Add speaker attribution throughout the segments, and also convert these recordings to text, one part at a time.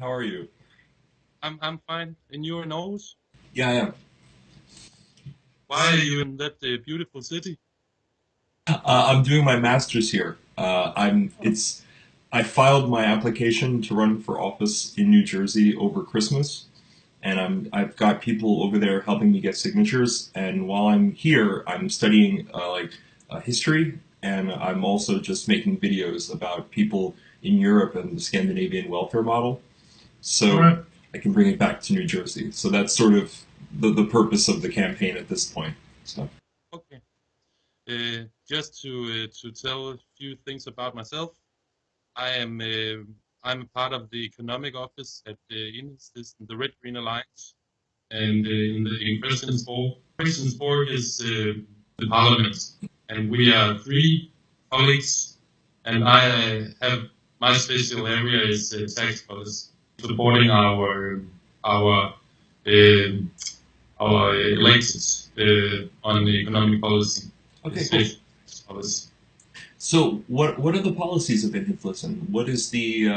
Speaker 1: How are you?
Speaker 2: I'm fine. And you're in Aarhus?
Speaker 1: Yeah, I am.
Speaker 2: Why are you in that beautiful city?
Speaker 1: I'm doing my master's here. I filed my application to run for office in New Jersey over Christmas, and I've got people over there helping me get signatures. And while I'm here, I'm studying history, and I'm also just making videos about people in Europe and the Scandinavian welfare model,
Speaker 2: All
Speaker 1: so
Speaker 2: right.
Speaker 1: I can bring it back to New Jersey. So that's sort of the purpose of the campaign at this point. So.
Speaker 2: Okay. Just to tell a few things about myself, I am I'm a part of the economic office at the Red Green Alliance, and in Christiansborg is the parliament, and we are three colleagues, and I have my special area is tax policy, supporting our um our elected on the economic policy,
Speaker 1: Okay, cool.
Speaker 2: especially tax policy.
Speaker 1: So, what are the policies of Inhiflisten? What is the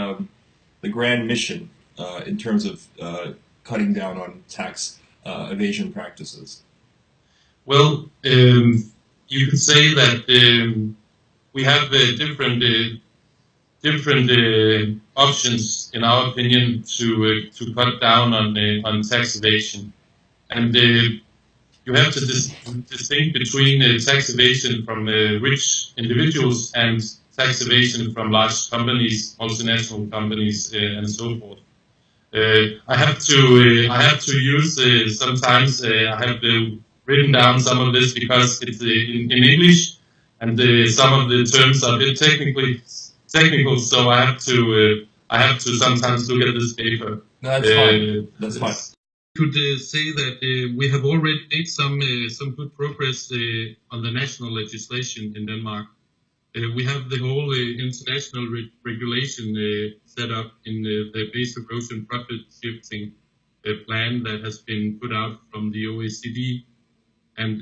Speaker 1: grand mission in terms of cutting down on tax evasion practices?
Speaker 2: Well, you could say that we have different options, in our opinion, to cut down on tax evasion, and you have to distinct between tax evasion from rich individuals and tax evasion from large companies, multinational companies, and so forth. I have to use sometimes I have written down some of this because it's in English, and some of the terms are a bit technical, so I have to sometimes look at this paper.
Speaker 1: No, that's fine. That's fine.
Speaker 2: Yes. Could say that we have already made some good progress on the national legislation in Denmark. We have the whole international regulation set up in the base erosion profit shifting plan that has been put out from the OECD. And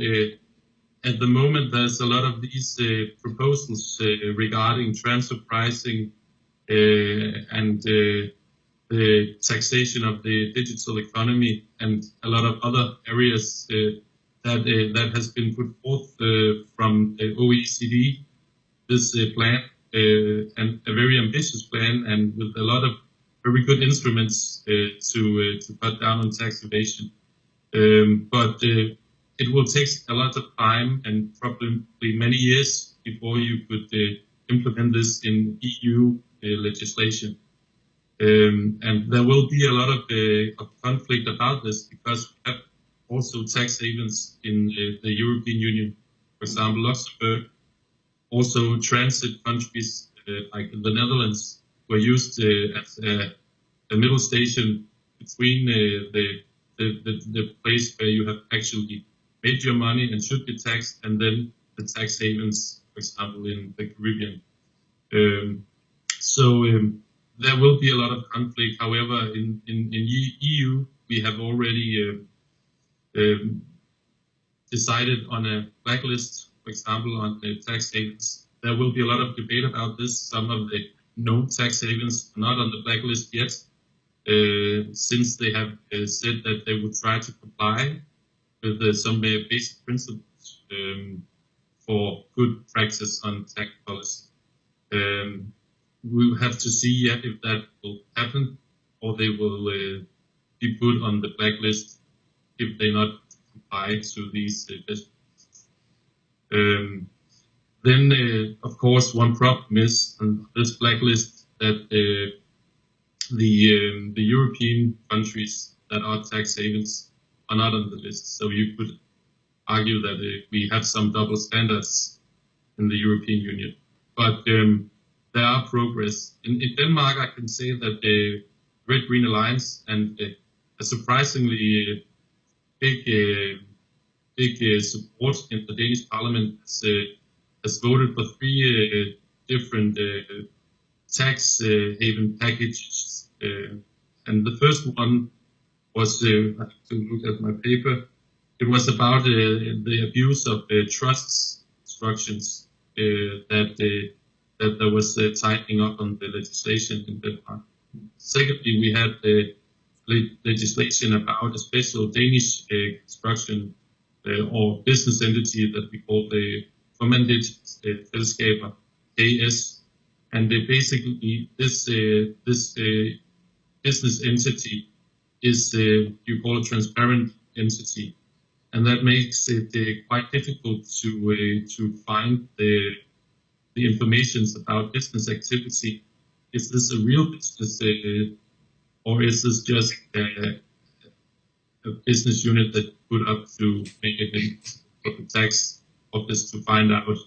Speaker 2: at the moment, there's a lot of these proposals regarding transfer pricing and the taxation of the digital economy and a lot of other areas that has been put forth from the OECD. This plan and a very ambitious plan, and with a lot of very good instruments to cut down on tax evasion. But it will take a lot of time and probably many years before you could implement this in EU legislation. And there will be a lot of conflict about this because we have also tax havens in the European Union. For example, Luxembourg, also transit countries like the Netherlands were used as a middle station between the place where you have actually made your money and should be taxed, and then the tax havens, for example, in the Caribbean. So there will be a lot of conflict. However, in EU, we have already um, decided on a blacklist, for example, on the tax havens. There will be a lot of debate about this. Some of the known tax havens are not on the blacklist yet, since they have said that they would try to comply with some basic principles for good practice on tax policy. Um, we'll have to see if that will happen, or they will be put on the blacklist if they not comply to these best practices. Um, then, of course, one problem is on this blacklist that the European countries that are tax havens are not on the list. So you could argue that we have some double standards in the European Union. But there are progress. In Denmark, I can say that the Red Green Alliance and a surprisingly big support in the Danish Parliament has voted for three different tax haven packages. And the first one was, I have to look at my paper, it was about the abuse of trusts instructions that there was tightening up on the legislation in Denmark. Secondly, we had the legislation about a special Danish construction or business entity that we call the Commandit Selskaber, KS. And basically, this business entity is you call a transparent entity, and that makes it quite difficult to find the information about business activity. Is this a real business, or is this just a business unit that put up to make it for the tax office to find out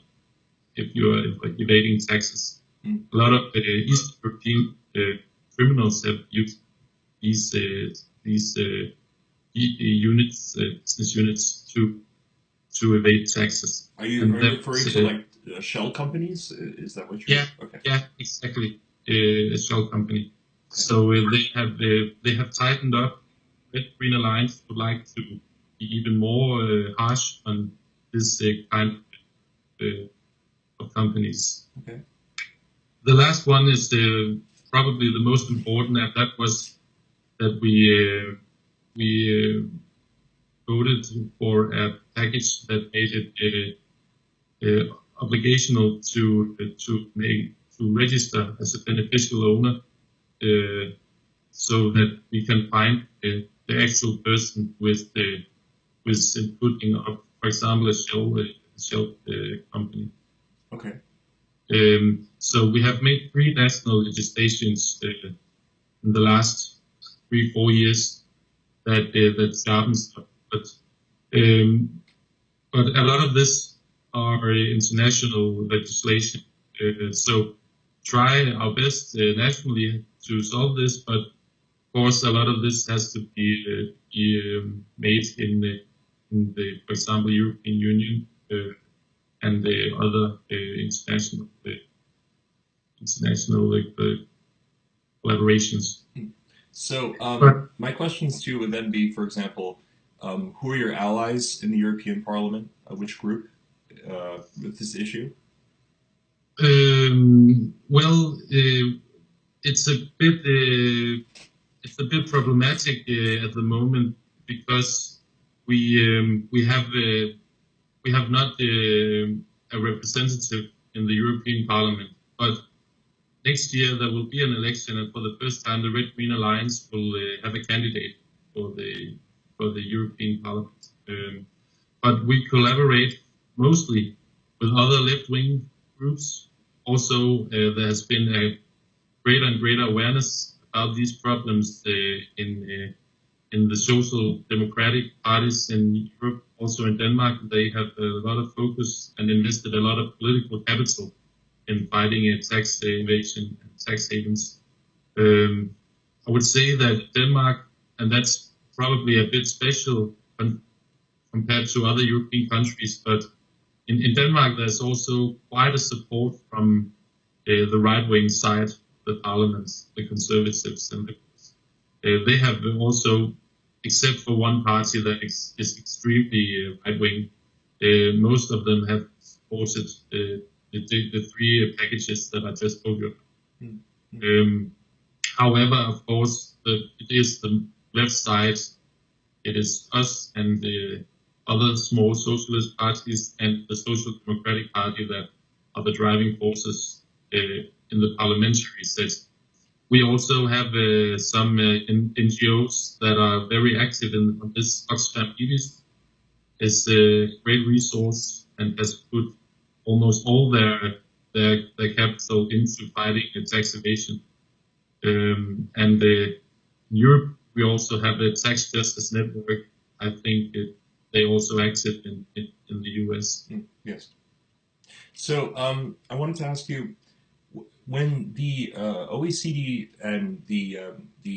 Speaker 2: if you are evading taxes? A lot of East European criminals have used these units, business units, to evade taxes.
Speaker 1: Are you referring to like shell companies? Is that what you're?
Speaker 2: Yeah,
Speaker 1: Okay.
Speaker 2: yeah, exactly. A shell company. So they have tightened up. Red Green Alliance would like to be even more harsh on this kind of companies.
Speaker 1: Okay.
Speaker 2: The last one is probably the most important, and that was that we voted for a package that made it obligational to register as a beneficial owner, so that we can find the actual person with putting up, for example, a shell company.
Speaker 1: Okay.
Speaker 2: So we have made 3 national legislations in the last 3-4 years that sharpens up, but a lot of this are international legislation. So try our best nationally to solve this, but of course a lot of this has to be made in the, for example, European Union and the other international collaborations.
Speaker 1: So my questions to you would then be, for example, who are your allies in the European Parliament? Which group with this issue?
Speaker 2: Well, it's a bit problematic at the moment because we have not a representative in the European Parliament, but next year there will be an election, and for the first time, the Red Green Alliance will have a candidate for the European Parliament. But we collaborate mostly with other left-wing groups. Also, there has been a greater and greater awareness about these problems in the social democratic parties in Europe. Also in Denmark, they have a lot of focus and invested a lot of political capital in fighting tax evasion and tax havens. I would say that Denmark, and that's probably a bit special compared to other European countries, but in Denmark there's also quite a support from the right-wing side, the parliament, the conservatives, and they have also, except for one party that is extremely right-wing, most of them have supported the 3 packages that I just told you about.
Speaker 1: Mm-hmm.
Speaker 2: However, of course, it is the left side, it is us and the other small socialist parties and the Social Democratic Party that are the driving forces in the parliamentary set. We also have some NGOs that are very active on this. Oxfam Ibis is a great resource and has put almost all their capital into fighting tax evasion. And in Europe, we also have a tax justice network. I think they also active in the US.
Speaker 1: Yes. So I wanted to ask you, when the OECD and the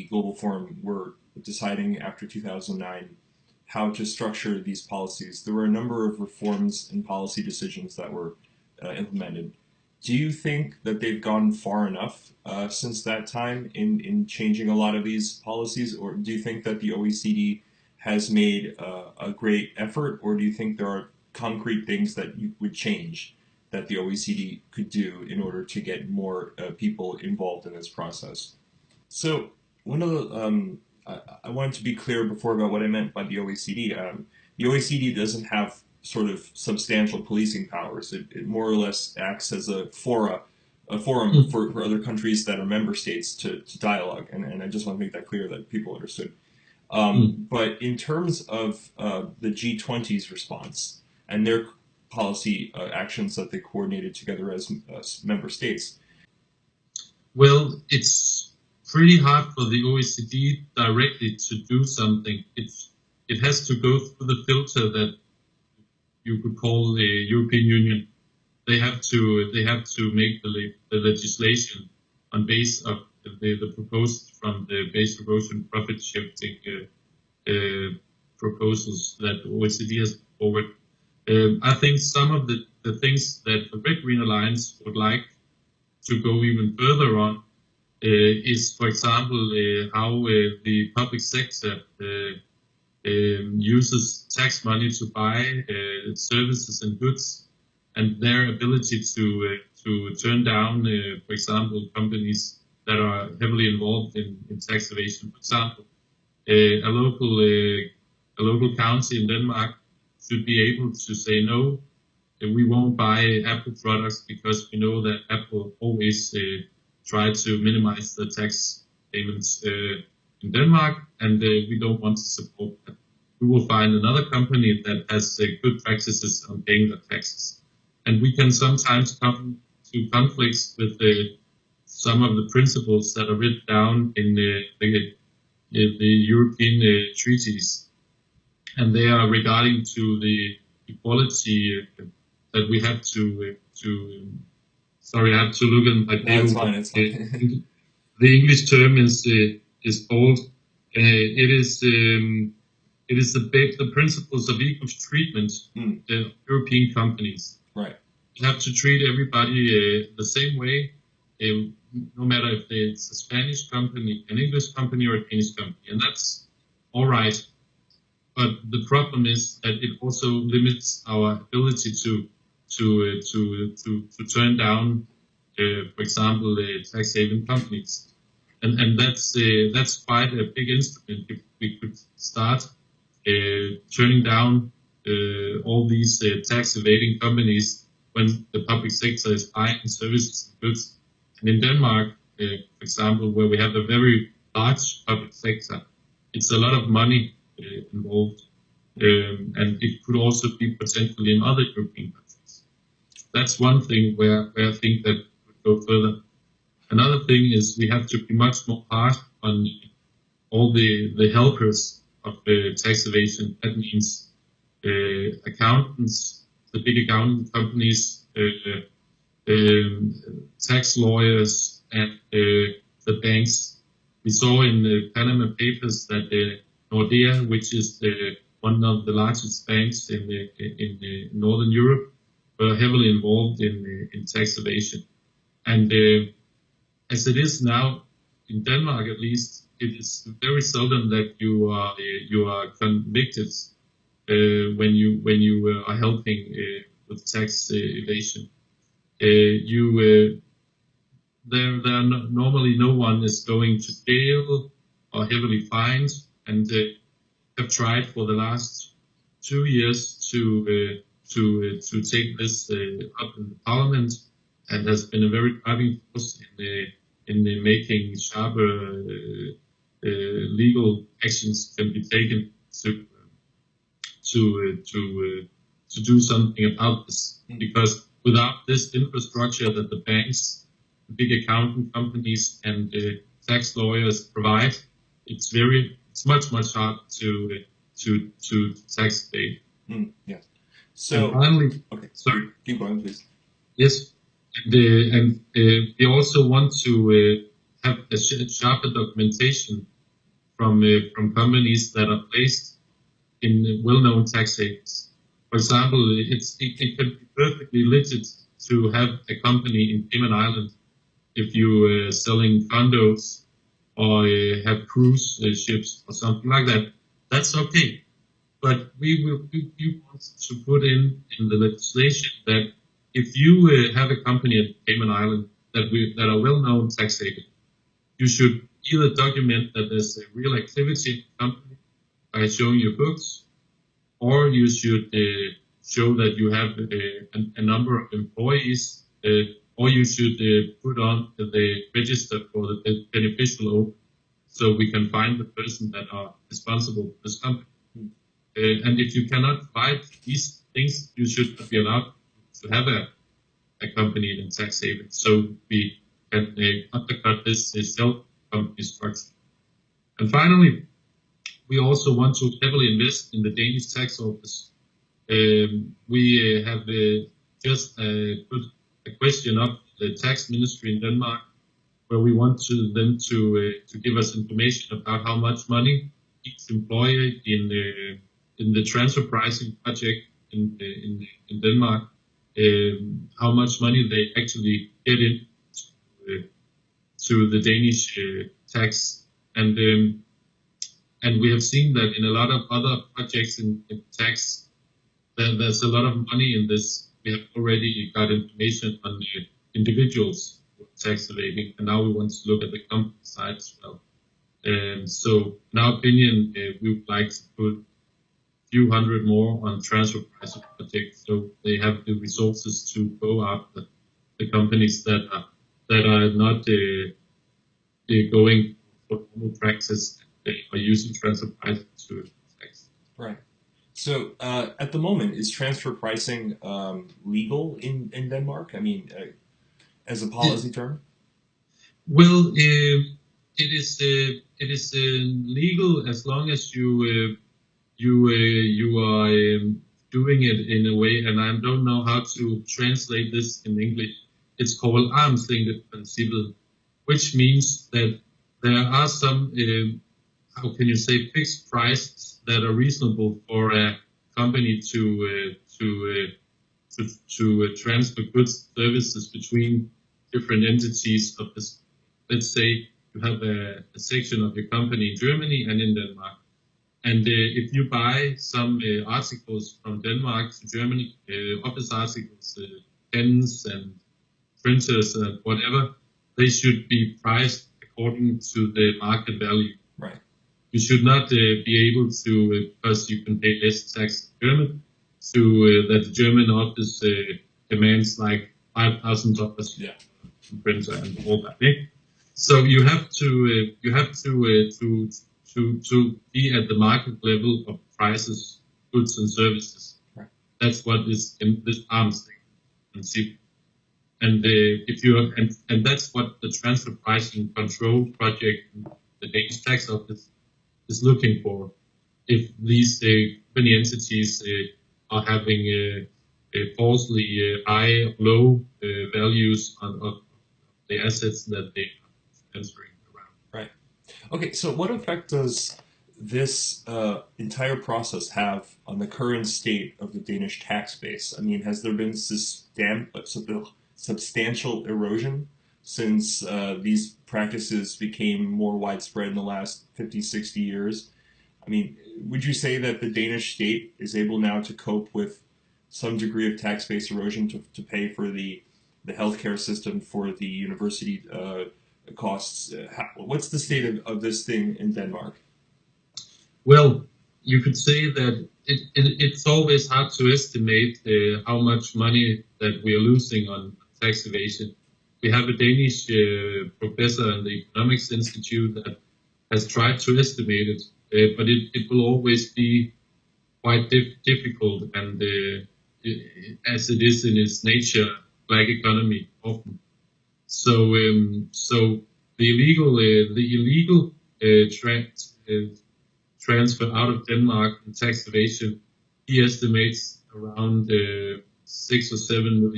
Speaker 1: Global Forum were deciding after 2009 how to structure these policies, there were a number of reforms and policy decisions that were implemented. Do you think that they've gone far enough since that time in changing a lot of these policies, or do you think that the OECD has made a great effort, or do you think there are concrete things that you would change that the OECD could do in order to get more people involved in this process? So one of the I wanted to be clear before about what I meant by the OECD. The OECD doesn't have sort of substantial policing powers. It more or less acts as a forum
Speaker 2: Mm,
Speaker 1: for other countries that are member states to dialogue. And I just want to make that clear that people understood.
Speaker 2: mm.
Speaker 1: But in terms of the G20's response and their policy actions that they coordinated together as member states.
Speaker 2: Well, it's pretty hard for the OECD directly to do something. It has to go through the filter that you could call the European Union. They have to make the legislation on base of the proposed from the base erosion profit shifting proposals that the OECD has put forward. I think some of the things that the Red Green Alliance would like to go even further on is, for example, how the public sector uses tax money to buy services and goods, and their ability to turn down, for example, companies that are heavily involved in tax evasion. For example, a local county in Denmark should be able to say no. We won't buy Apple products because we know that Apple always try to minimize the tax payments in Denmark, and we don't want to support that. We will find another company that has good practices on paying the taxes, and we can sometimes come to conflicts with some of the principles that are written down in the European treaties, and they are regarding to the equality that we have to. Sorry, I have to look in my
Speaker 1: No, it's
Speaker 2: paper.
Speaker 1: fine. It's fine.
Speaker 2: The English term is called. It is the principles of equal treatment
Speaker 1: Mm,
Speaker 2: of European companies.
Speaker 1: right.
Speaker 2: You have to treat everybody the same way, no matter if it's a Spanish company, an English company, or a Danish company, and that's all right. But the problem is that it also limits our ability to turn down, for example, tax haven companies, and that's quite a big instrument. If we could start turning down all these tax evading companies when the public sector is buying services and goods, and in Denmark, for example, where we have a very large public sector, it's a lot of money involved, and it could also be potentially in other European countries. That's one thing where I think that would go further. Another thing is we have to be much more hard on all the helpers of tax evasion. That means accountants, the big accounting companies, tax lawyers, and the banks. We saw in the Panama Papers that Nordea, which is one of the largest banks in Northern Europe, were heavily involved in tax evasion. And as it is now, in Denmark at least, it is very seldom that you are convicted when you are helping with tax evasion. You there normally no one is going to jail or heavily fined, and have tried for the last 2 years to take this up in the parliament, and has been a very driving force in making sharper legal actions can be taken to do something about this. Because without this infrastructure that the banks, the big accounting companies, and tax lawyers provide, it's much harder to tax evade.
Speaker 1: Yeah.
Speaker 2: And
Speaker 1: So,
Speaker 2: finally,
Speaker 1: okay,
Speaker 2: sorry,
Speaker 1: keep going, please.
Speaker 2: yes, and we also want to have a sharper documentation from companies that are placed in well-known tax havens. For example, it can be perfectly legit to have a company in Cayman Island if you are selling condos or have cruise ships or something like that. That's okay. But we want to put in the legislation that if you have a company at Cayman Island that are well-known tax haven, you should either document that there's a real activity in the company by showing your books, or you should show that you have a number of employees, or you should put on the register for the beneficial owner, so we can find the person that are responsible for this company. And if you cannot provide these things, you should not be allowed to have a company in a tax haven. So we can undercut this shell company structure. And finally, we also want to heavily invest in the Danish tax office. We have just put a question up the tax ministry in Denmark, where we want them to give us information about how much money each employee in the transfer pricing project in Denmark, how much money they actually get in to the Danish tax, and we have seen that in a lot of other projects in tax, there's a lot of money in this. We have already got information on individuals tax evading, and now we want to look at the company side as well. So, in our opinion, we would like to put a few hundred more on transfer pricing projects, so they have the resources to go after the companies that are not going for normal practice. They are using transfer pricing to tax.
Speaker 1: Right. So at the moment, is transfer pricing legal in Denmark? I mean, as a policy term?
Speaker 2: Well, it is legal as long as you are doing it in a way, and I don't know how to translate this in English. It's called armslængdeprincippet, which means that there are some how can you say, fixed prices that are reasonable for a company to transfer goods, services between different entities of this. Let's say you have a section of your company in Germany and in Denmark, and if you buy some articles from Denmark to Germany, office articles, pens and printers and whatever, they should be priced according to the market value.
Speaker 1: Right.
Speaker 2: You should not be able to, because you can pay less tax in German, to that the German office demands like $5,000
Speaker 1: Yeah.
Speaker 2: printer and all that. Eh? So you have to be at the market level of prices, goods and services.
Speaker 1: Right.
Speaker 2: That's what is in this arm's length principle. And if you and that's what the transfer pricing control project, the Danish tax office, is looking for. If these many entities are having falsely high or low values of the assets that they are transferring around.
Speaker 1: Right. Okay, so what effect does this entire process have on the current state of the Danish tax base? I mean, has there been substantial erosion since these practices became more widespread in the last 50, 60 years? I mean, would you say that the Danish state is able now to cope with some degree of tax base erosion to pay for the healthcare system, for the university costs? What's the state of this thing in Denmark?
Speaker 2: Well, you could say that it's always hard to estimate how much money that we are losing on tax evasion. We have a Danish professor in the Economics Institute that has tried to estimate it, but it will always be quite difficult, and as it is in its nature, black economy often. So the illegal transfer out of Denmark in tax evasion, he estimates around 6 or 7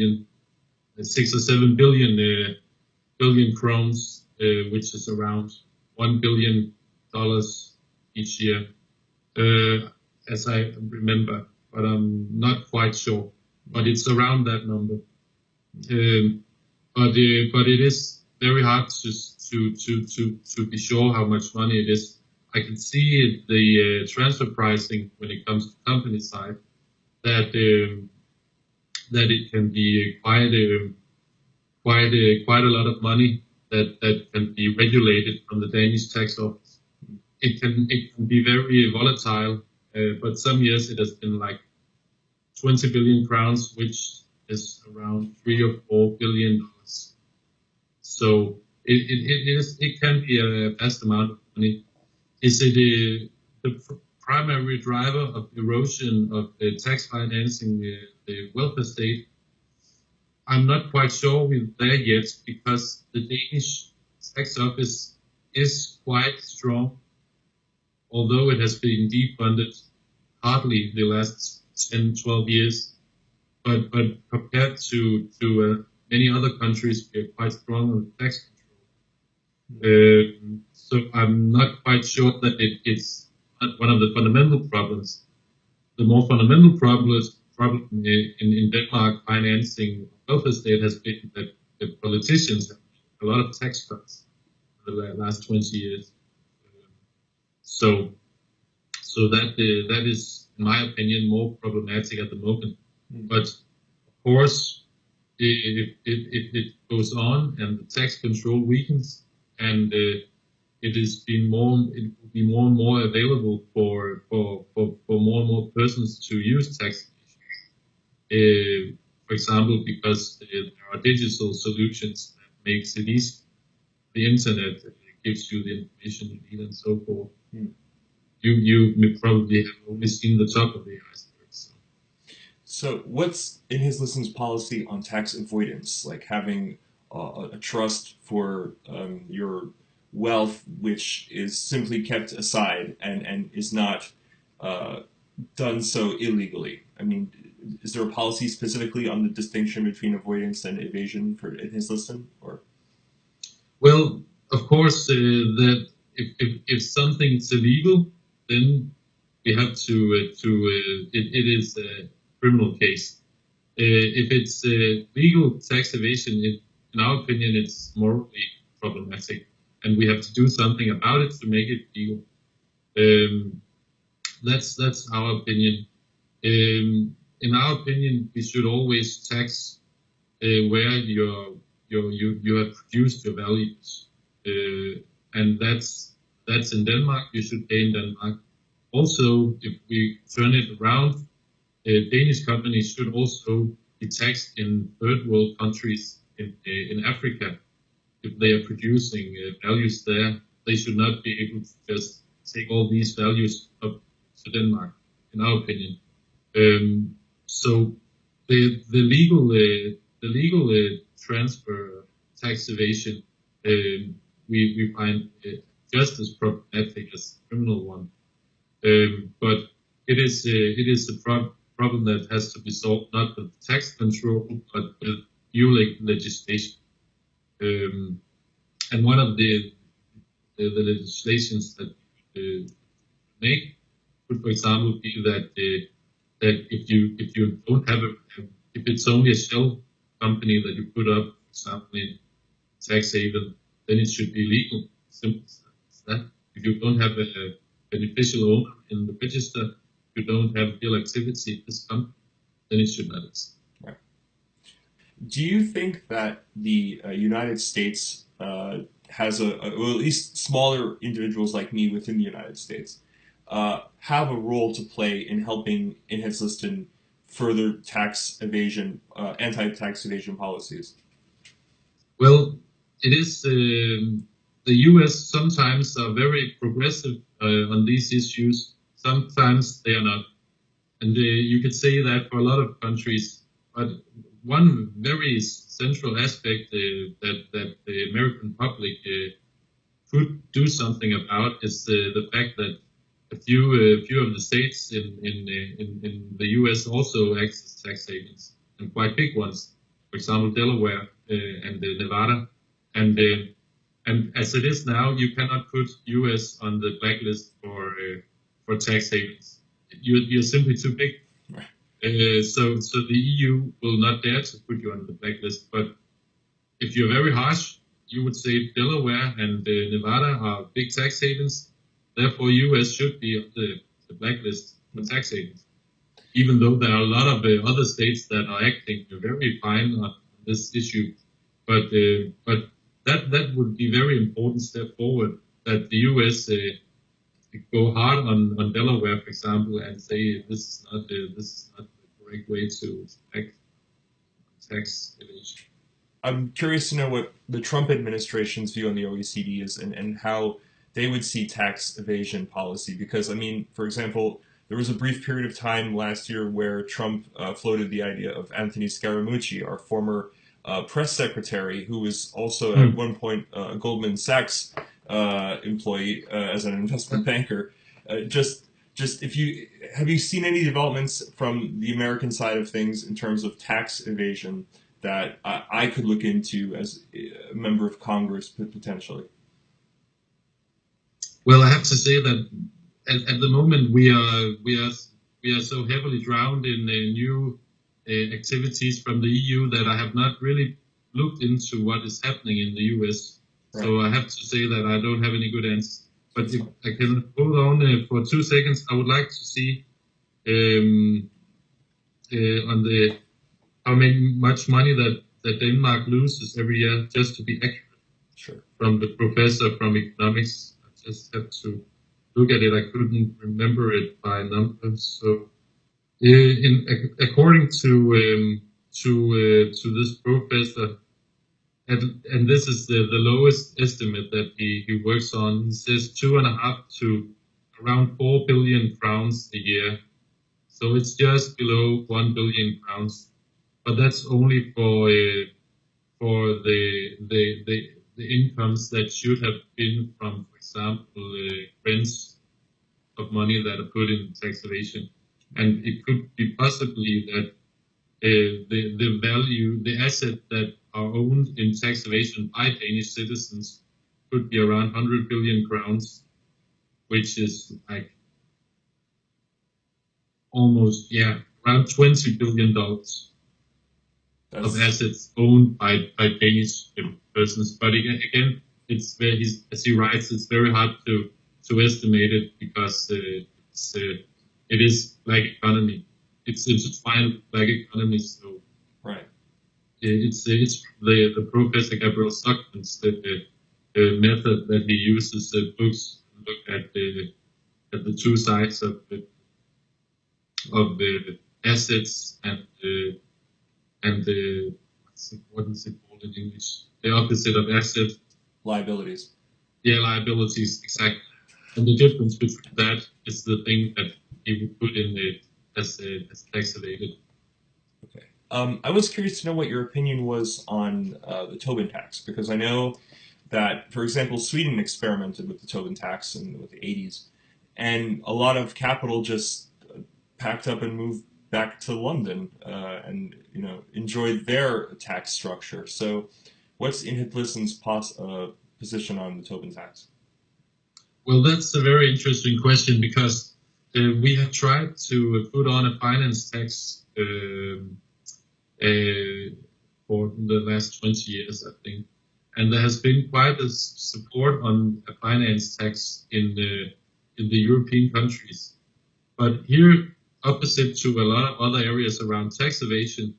Speaker 2: billion crowns, which is around $1 billion each year, as I remember, but I'm not quite sure. But it's around that number. But it is very hard to be sure how much money it is. I can see the transfer pricing when it comes to company side that it can be quite a lot of money that can be regulated from the Danish tax office. It can be very volatile, but some years it has been like 20 billion crowns, which is around $3 or $4 billion. So it can be a vast amount of money. Is it the primary driver of erosion of tax financing the welfare state? I'm not quite sure we're there yet because the Danish tax office is quite strong, although it has been defunded hardly the last 10, 12 years. But compared to many other countries, we are quite strong on tax control. So I'm not quite sure that it's one of the fundamental problems. The more fundamental problem in Denmark financing welfare state has been that the politicians have made a lot of tax cuts for the last 20 years. So so that is, in my opinion, more problematic at the moment. But of course, if it goes on and the tax control weakens and it will be more and more available for more and more persons to use tax. For example, because there are digital solutions that makes it easy. The internet gives you the information you need and so forth. You may probably have only seen the top of the iceberg.
Speaker 1: So, what's in his listen's policy on tax avoidance, like having a trust for your wealth, which is simply kept aside and is not uh, done so illegally? I mean, is there a policy specifically on the distinction between avoidance and evasion for in his listen, or?
Speaker 2: Well, of course, that if something is illegal, then we have it is a criminal case. If it's legal tax evasion, in our opinion, it's morally problematic, and we have to do something about it to make it legal. Um, that's our opinion. In our opinion, we should always tax where you have produced your values, and that's in Denmark. You should pay in Denmark. Also, if we turn it around, Danish companies should also be taxed in third world countries in Africa. If they are producing values there, they should not be able to just take all these values up to Denmark, in our opinion. So the legal transfer tax evasion we find just as problematic as the criminal one. But it is a problem that has to be solved not with tax control but with new legislation. Um, and one of the legislations that make could, for example, be that if you don't have if it's only a shell company that you put up, for example, in tax haven, then it should be legal. Simple as that. If you don't have a beneficial owner in the register, you don't have real activity in this company, then it should not exist.
Speaker 1: Right. Do you think that the United States has or at least smaller individuals like me within the United States, have a role to play in helping in Hezliston further tax evasion, anti-tax evasion policies?
Speaker 2: Well, it is the U.S. sometimes are very progressive on these issues. Sometimes they are not, and you could say that for a lot of countries. But one very central aspect that the American public could do something about is the fact that a few of the states in the U.S. also act as tax havens, and quite big ones. For example, Delaware and Nevada, and and as it is now, you cannot put U.S. on the blacklist for tax havens. You're simply too big.
Speaker 1: Right.
Speaker 2: So the EU will not dare to put you on the blacklist. But if you're very harsh, you would say Delaware and Nevada are big tax havens. Therefore, US should be on the blacklist for tax havens. Even though there are a lot of other states that are acting very fine on this issue, but that would be very important step forward. That the U.S. Go hard on Delaware, for example, and say this is not the correct way to act on tax evasion.
Speaker 1: I'm curious to know what the Trump administration's view on the OECD is, and how they would see tax evasion policy. Because, I mean, for example, there was a brief period of time last year where Trump floated the idea of Anthony Scaramucci, our former press secretary, who was also at
Speaker 2: Hmm.
Speaker 1: one point a Goldman Sachs employee as an investment banker. Just if you have you seen any developments from the American side of things in terms of tax evasion that I could look into as a member of Congress potentially?
Speaker 2: Well, I have to say that at the moment we are so heavily drowned in new activities from the EU that I have not really looked into what is happening in the US.
Speaker 1: Right.
Speaker 2: So I have to say that I don't have any good answers. But
Speaker 1: That's
Speaker 2: if
Speaker 1: fine.
Speaker 2: I can hold on for 2 seconds, I would like to see um, on the how much money that Denmark loses every year, just to be accurate
Speaker 1: Sure.
Speaker 2: from the professor from economics. I just have to look at it. I couldn't remember it by numbers. So, according to this professor, and this is the lowest estimate that he works on. He says 2.5 to around 4 billion crowns a year. So it's just below 1 billion crowns, but that's only for the incomes that should have been from, for example, rents of money that are put in tax evasion. And it could be possibly that the value, the asset that are owned in tax evasion by Danish citizens could be around 100 billion crowns, which is like almost, yeah, around $20 billion of
Speaker 1: That's
Speaker 2: assets owned by Danish persons. But again, it's very, as he writes, it's very hard to estimate it because it is black economy. It's intertwined black economy. So
Speaker 1: right.
Speaker 2: it's the Professor Gabriel Stockman's the method that he uses books look at the two sides of the assets and the what is it called in English? The opposite of asset.
Speaker 1: Liabilities.
Speaker 2: Yeah, liabilities, exactly. And the difference between that is the thing that he would put in it as tax evaded.
Speaker 1: Okay. I was curious to know what your opinion was on the Tobin tax, because I know that, for example, Sweden experimented with the Tobin tax in the 80s, and a lot of capital just packed up and moved back to London, and enjoyed their tax structure. So, what's Inhiblissen's position on the Tobin tax?
Speaker 2: Well, that's a very interesting question because we have tried to put on a finance tax for the last 20 years, I think. And there has been quite a support on a finance tax in the European countries. But here, opposite to a lot of other areas around tax evasion,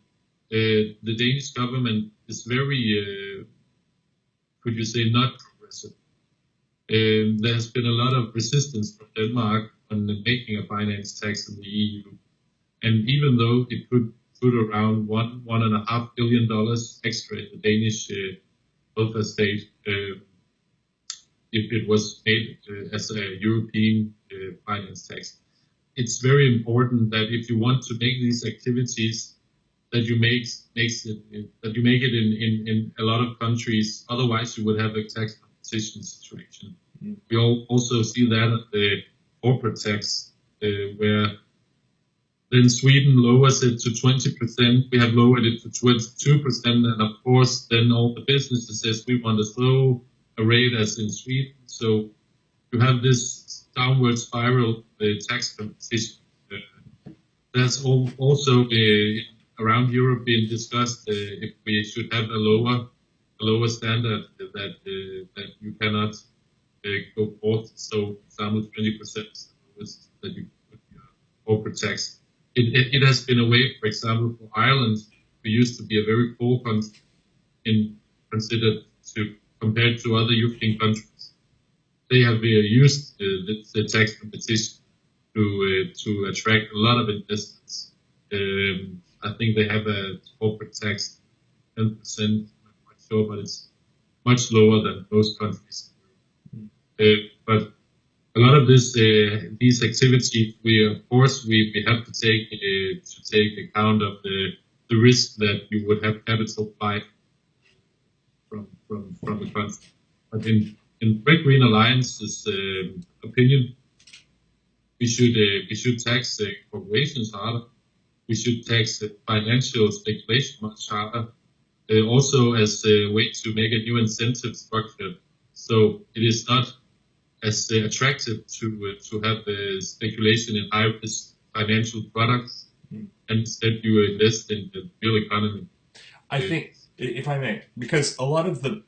Speaker 2: the Danish government is very, could you say, not progressive. There has been a lot of resistance from Denmark on making a finance tax in the EU. And even though it could put around $1.5 billion extra in the Danish welfare state, if it was made as a European finance tax, it's very important that if you want to make these activities, that you make it in a lot of countries. Otherwise, you would have a tax competition situation.
Speaker 1: Mm.
Speaker 2: We also see that at the corporate tax, where then Sweden lowers it to 20%. We have lowered it to 22%, and of course, then all the businesses says we want as low a rate as in Sweden. So you have this downward spiral tax competition. That's also around Europe being discussed if we should have a lower standard that you cannot go forth. So, for example, 20% that you put your corporate tax. It has been a way, for example, for Ireland, who used to be a very poor country, in considered to compared to other European countries. They have used the tax competition to attract a lot of investments. I think they have a corporate tax 10%. I'm not sure, but it's much lower than most countries. But a lot of these activities, we of course we have to take account of the risk that you would have capital flight from the country. But in Red Green Alliance's opinion, we should tax corporations harder. We should tax financial speculation much harder. Also as a way to make a new incentive structure, so it is not as attractive to have speculation in high risk financial products, and instead you invest in the real economy.
Speaker 1: I think, if I may, because a lot of the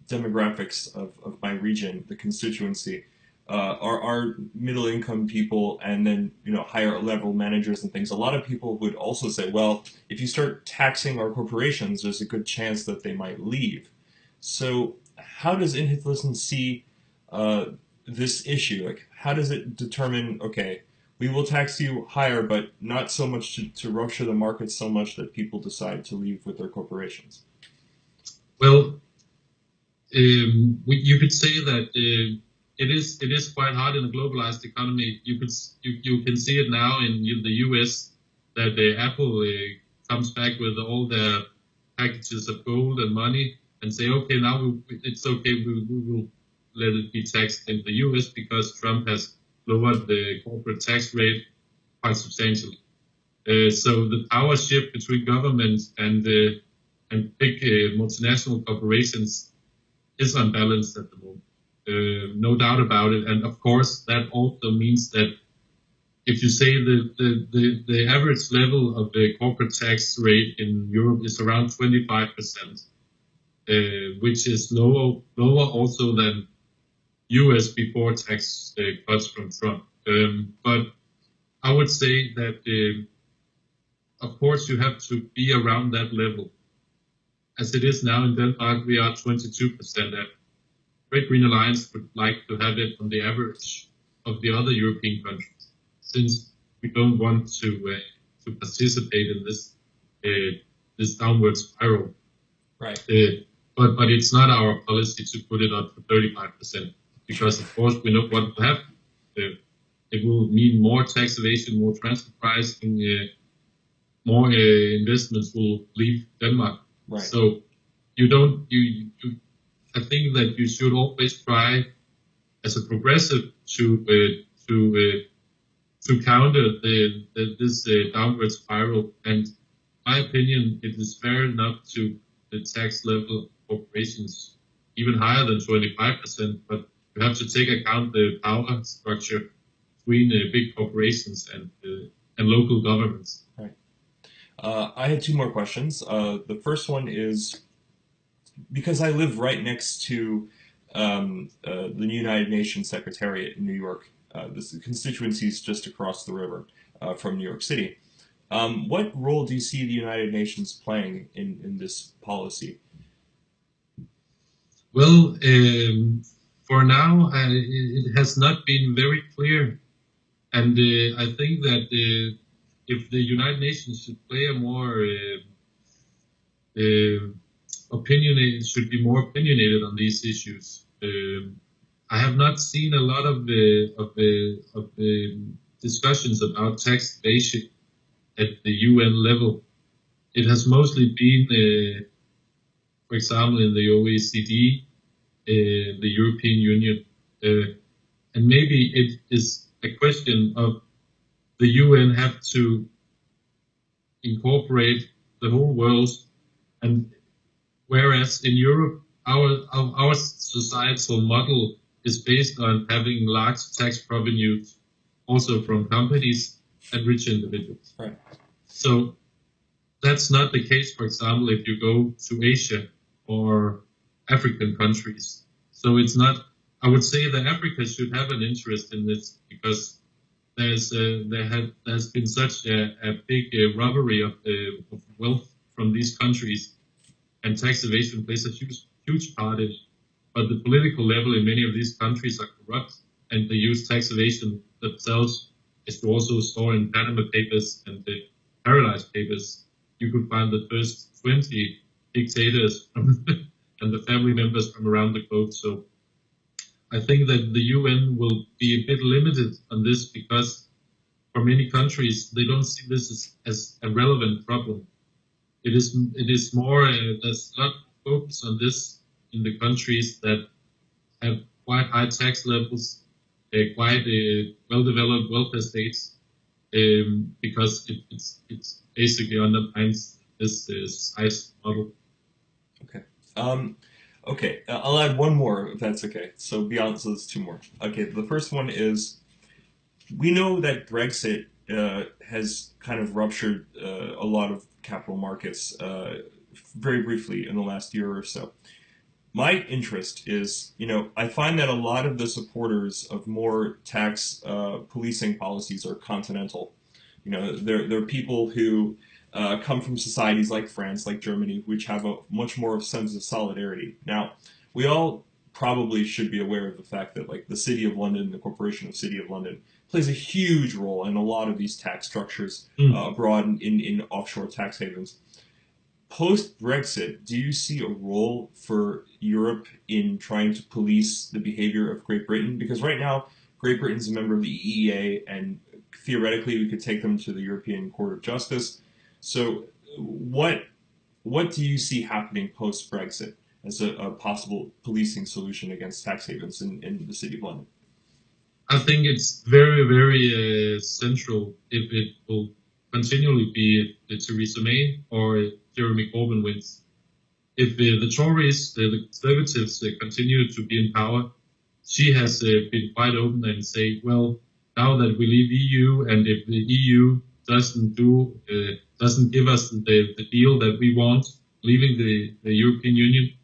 Speaker 1: demographics of my region, the constituency, are middle income people, and then higher level managers and things. A lot of people would also say, well, if you start taxing our corporations, there's a good chance that they might leave. So how does Inhitlisten see this issue? Like, how does it determine? Okay, we will tax you higher, but not so much to rupture the market so much that people decide to leave with their corporations.
Speaker 2: Well, you could say that it is quite hard in a globalized economy. You can see it now in the U.S. that Apple comes back with all their packages of gold and money and say, okay, now it's okay, we will let it be taxed in the U.S. because Trump has lowered the corporate tax rate quite substantially. So the power shift between governments and big multinational corporations is unbalanced at the moment. No doubt about it. And of course, that also means that if you say the average level of the corporate tax rate in Europe is around 25%, which is lower also than US before tax cuts from Trump. But I would say that, of course, you have to be around that level. As it is now in Denmark, we are 22%. Red Green Alliance would like to have it on the average of the other European countries, since we don't want to participate in this downward spiral.
Speaker 1: Right.
Speaker 2: But it's not our policy to put it up to 35%, because of course we know what will happen. It will mean more tax evasion, more transfer pricing, more investments will leave Denmark.
Speaker 1: Right.
Speaker 2: So I think that you should always try, as a progressive, to counter this downward spiral. And in my opinion, it is fair enough to the tax level of corporations even higher than 25%, but you have to take account the power structure between big corporations and local governments.
Speaker 1: Right. I had two more questions. The first one is, because I live right next to the United Nations Secretariat in New York. This constituency is just across the river from New York City. What role do you see the United Nations playing in this policy?
Speaker 2: Well, for now, it has not been very clear. And I think that if the United Nations should play a more opinionated, should be more opinionated on these issues. I have not seen a lot of the discussions about tax evasion at the UN level. It has mostly been, for example, in the OECD, the European Union, and maybe it is a question of the UN have to incorporate the whole world, and whereas in Europe, our societal model is based on having large tax revenues, also from companies and rich individuals.
Speaker 1: Right.
Speaker 2: So that's not the case, for example, if you go to Asia or African countries. So it's not. I would say that Africa should have an interest in this, because there has been such a big robbery of wealth from these countries, and tax evasion plays a huge part in it. but the political level in many of these countries are corrupt, and they use tax evasion themselves, as you also saw in Panama Papers and the Paradise Papers. You could find the first 20 dictators from and the family members from around the globe. So I think that the UN will be a bit limited on this because for many countries they don't see this as a relevant problem. It is more there's a lot of focus on this in the countries that have quite high tax levels, quite well-developed welfare states, because it's basically undermines this size model.
Speaker 1: Okay. Okay. I'll add one more if that's okay. So beyond, so there's two more. Okay. The first one is we know that Brexit has kind of ruptured a lot of capital markets very briefly in the last year or so. My interest is, I find that a lot of the supporters of more tax policing policies are continental. They're people who come from societies like France, like Germany, which have a much more sense of solidarity. Now, we all probably should be aware of the fact that, like, the City of London, the Corporation of City of London, plays a huge role in a lot of these tax structures
Speaker 2: Mm.
Speaker 1: abroad in offshore tax havens. Post Brexit, do you see a role for Europe in trying to police the behavior of Great Britain? Because right now, Great Britain's a member of the EEA, and theoretically, we could take them to the European Court of Justice. So, what what do you see happening post Brexit as a possible policing solution against tax havens in the City of London?
Speaker 2: I think it's very, very central if it will continually be Theresa May or Jeremy Corbyn wins. If the Tories, the Conservatives, continue to be in power, she has been quite open and say, well, now that we leave EU, and if the EU doesn't give us the deal that we want, leaving the European Union,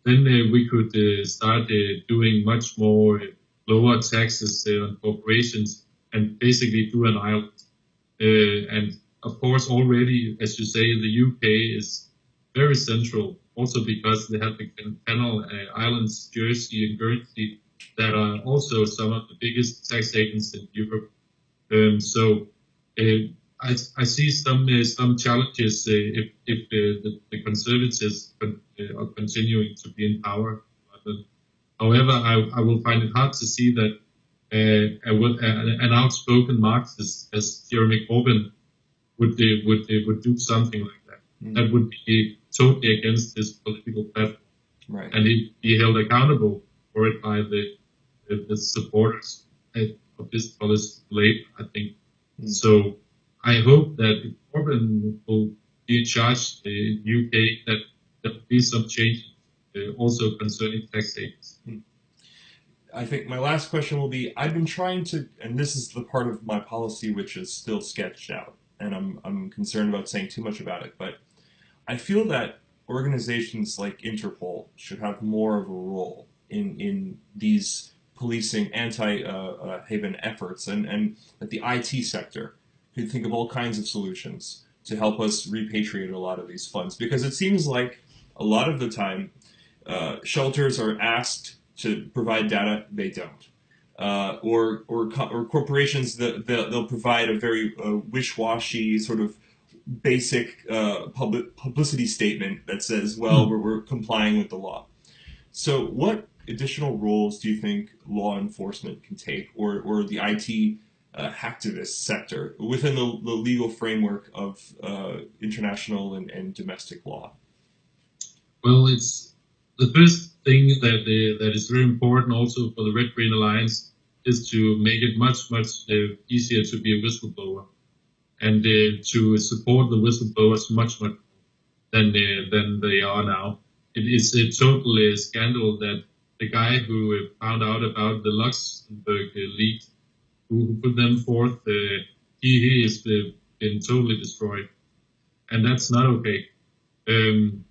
Speaker 2: then we could start doing much more lower taxes on corporations and basically do an island. And of course, already, as you say, the UK is very central, also because they have the Channel Islands, Jersey and Guernsey, that are also some of the biggest tax havens in Europe. So I see some challenges if the Conservatives are continuing to be in power. However, I will find it hard to see that an outspoken Marxist as Jeremy Corbyn would do something like that.
Speaker 1: Mm.
Speaker 2: That would be totally against his political platform,
Speaker 1: Right.
Speaker 2: and he'd be held accountable for it by the supporters of this policy later, I think.
Speaker 1: Mm.
Speaker 2: So I hope that if Corbyn will be in charge in the UK, that there will be some changes also concerning tax havens.
Speaker 1: I think my last question will be I've been trying to, and this is the part of my policy which is still sketched out, and I'm concerned about saying too much about it, but I feel that organizations like Interpol should have more of a role in these policing anti-haven efforts, and that the IT sector could think of all kinds of solutions to help us repatriate a lot of these funds, because it seems like a lot of the time shelters are asked to provide data, they don't. Or corporations that they'll provide a very wish-washy sort of basic publicity statement that says, well,
Speaker 2: Mm.
Speaker 1: we're complying with the law. So, what additional roles do you think law enforcement can take, or the IT hacktivist sector within the legal framework of international and domestic law?
Speaker 2: Well, it's the first thing that is very important also for the Red Green Alliance is to make it much easier to be a whistleblower, and to support the whistleblowers much than they are now. It is a total scandal that the guy who found out about the Luxembourg leak, who put them forth, he has been totally destroyed, and that's not okay. Um,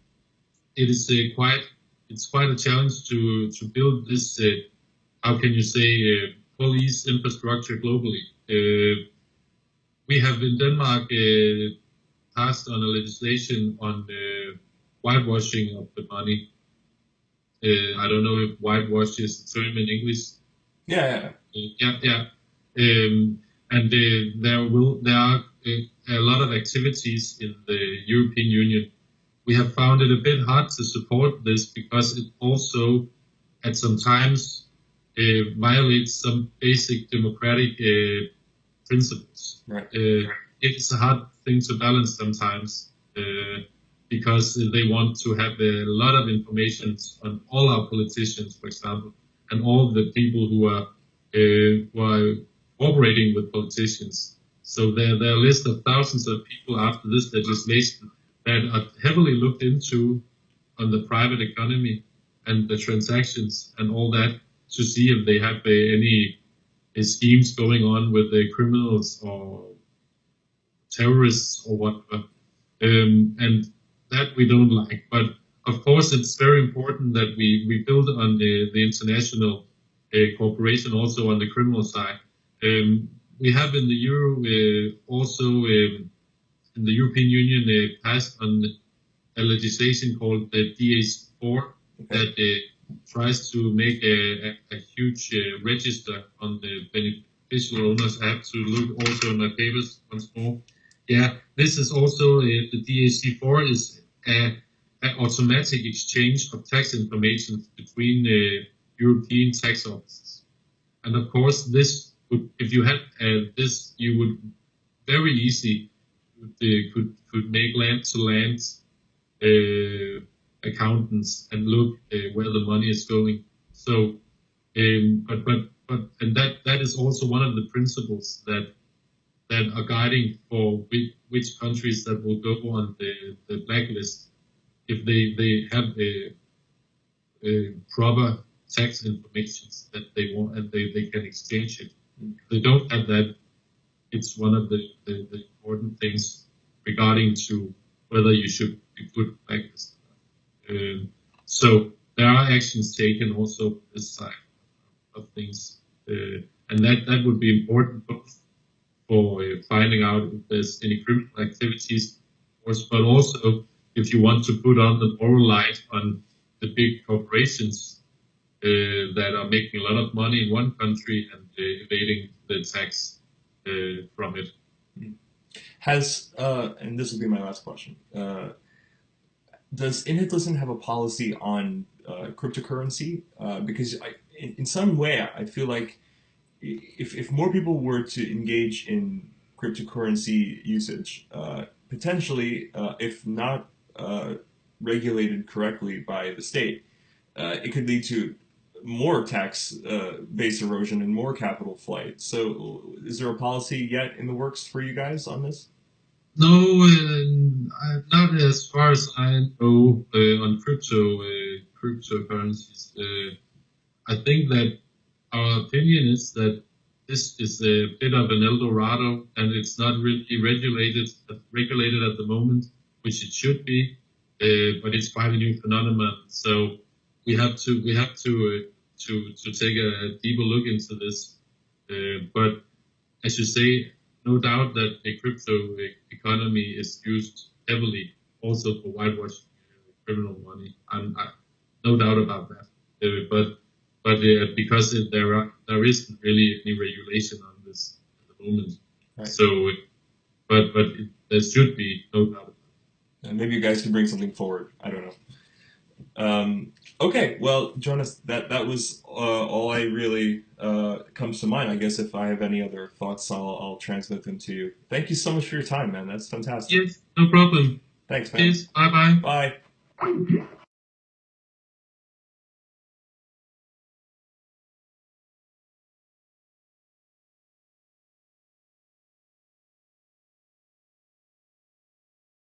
Speaker 2: it is quite a challenge to build this. How can you say police infrastructure globally? We have in Denmark passed on a legislation on whitewashing of the money, I don't know if whitewash is the term in English.
Speaker 1: Yeah,
Speaker 2: Yeah, yeah. And there are a lot of activities in the European Union. We have found it a bit hard to support this because it also, at some times, violates some basic democratic principles.
Speaker 1: right.
Speaker 2: It's a hard thing to balance sometimes because they want to have a lot of information on all our politicians, for example, and all the people who are cooperating with politicians. So there are a list of thousands of people after this legislation that are heavily looked into on the private economy and the transactions and all that to see if they have any schemes going on with the criminals or terrorists or whatever. And that we don't like. But of course, it's very important that we build on the international cooperation also on the criminal side. We have in the Euro also in the European Union passed on a legislation called the DAC4
Speaker 1: Okay.
Speaker 2: that tries to make a huge register on the beneficial owners. I have to look also in my papers once more. Yeah, this is also the DAC4 is an automatic exchange of tax information between European tax offices. And of course, this would, if you had this, you would very easy could make land to land accountants and look where the money is going. So, but and that is also one of the principles that are guiding for which countries that will go on the blacklist if they have a proper tax information that they want and they can exchange it. If they don't have that, it's one of the important things regarding to whether you should be put blacklist. So there are actions taken also on this side of things, and that would be important both for finding out if there's any criminal activities, of course, but also if you want to put on the moral light on the big corporations that are making a lot of money in one country and evading the tax from it.
Speaker 1: Has and this will be my last question. Does Inhitlisten have a policy on cryptocurrency? Because in some way, I feel like if more people were to engage in cryptocurrency usage, potentially, if not regulated correctly by the state, it could lead to more tax base erosion and more capital flight. So, is there a policy yet in the works for you guys on this?
Speaker 2: No, not as far as I know on cryptocurrencies. I think that our opinion is that this is a bit of an El Dorado, and it's not really regulated at the moment, which it should be. But it's quite a new phenomenon, so we have to take a deeper look into this. But as you say, no doubt that the crypto economy is used heavily also for whitewashing criminal money. No doubt about that. But because there isn't really any regulation on this at the moment.
Speaker 1: Right.
Speaker 2: So, there should be no doubt.
Speaker 1: Maybe you guys can bring something forward. I don't know. Okay, well, Jonas, that was all I really comes to mind. I guess if I have any other thoughts, I'll transmit them to you. Thank you so much for your time, man. That's fantastic.
Speaker 2: Yes, no problem.
Speaker 1: Thanks, man.
Speaker 2: Yes, bye bye.
Speaker 1: Bye.